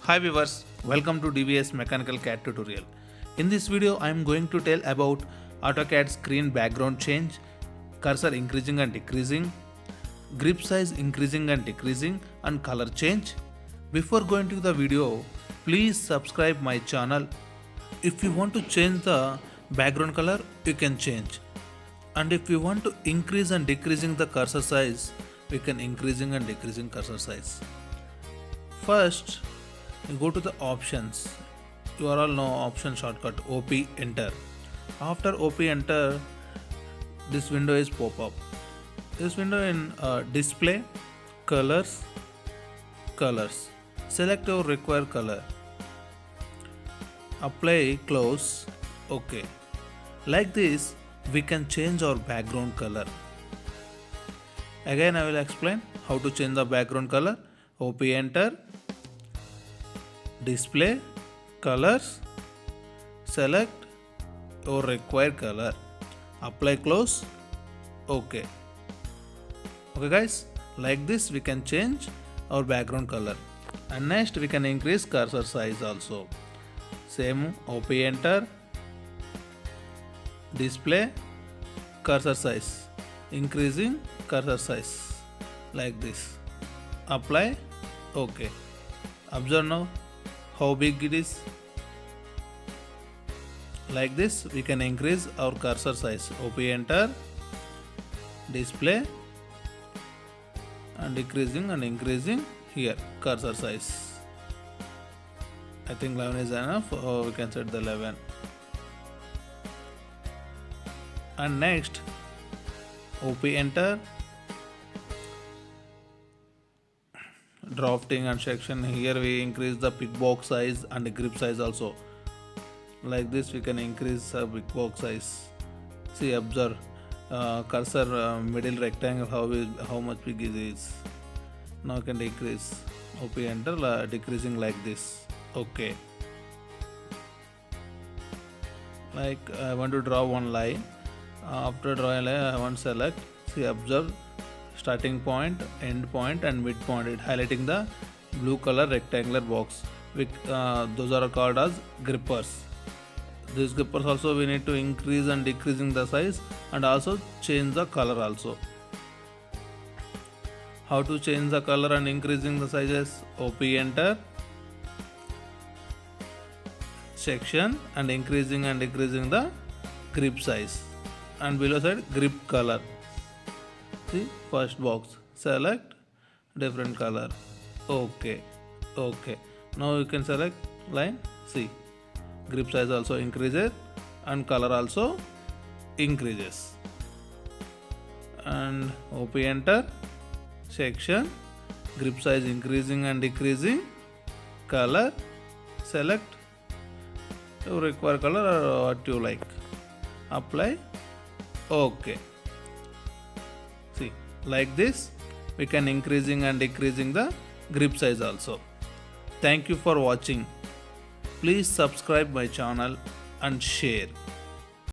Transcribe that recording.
Hi viewers, welcome to DVS Mechanical CAD tutorial. In this video I am going to tell about AutoCAD screen background change, cursor increasing and decreasing, grip size increasing and decreasing and color change. Before going to the video, please subscribe my channel. If you want to change the background color, you can change. And if you want to increase and decreasing the cursor size, we can increasing and decreasing cursor size. First, you go to the options. You all know option shortcut OP enter. After OP enter, this window is pop up. This window in display, colors. Select your required color. Apply, close, OK. Like this, we can change our background color. Again, I will explain how to change the background color. OP enter. Display, colors, select your required color, apply, close, OK. Okay guys, like this we can change our background color. And next we can increase cursor size also. Same, OP enter, display, cursor size, increasing cursor size like this, apply, OK. Observe now how big it is. Like this we can increase our cursor size. OP enter, display, and decreasing and increasing here cursor size. I think 11 is enough, or we can set the 11. And next OP enter, drafting and section. Here we increase the big box size and the grip size also. Like this we can increase the big box size. See, observe cursor middle rectangle how much big it is. Now you can decrease. OP enter, decreasing like this. OK. Like I want to draw one line. After drawing line I want to select. See, observe starting point, end point and mid point. It highlighting the blue color rectangular box. Those are called as grippers. These grippers also we need to increase and decreasing the size and also change the color also. How to change the color and increasing the sizes? OP enter, section, and increasing and decreasing the grip size, and below side grip color. See, first box, select different color. OK. Now you can select line. See, grip size also increases and color also increases. And OP enter, section, grip size increasing and decreasing, color, select your required color or what you like, apply, OK. See, like this we can increasing and decreasing the grip size also. Thank you for watching. Please subscribe my channel and share.